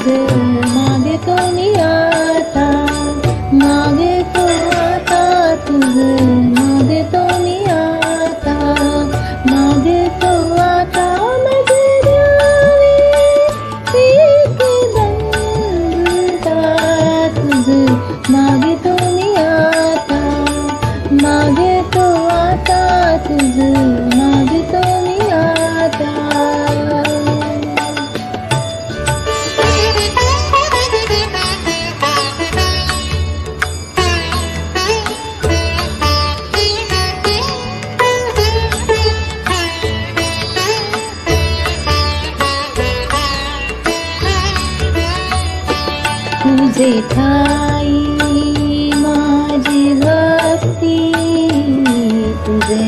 तुझे मागतो मी आता, मागतो आता तुझे मागतो मी आता, मागतो आता माझे द्यावे एक दंता, तुझे मागतो मी आता, मागतो आता तुझे मागतो मी आता. तुझे ठाई माझी भक्ती, तुझे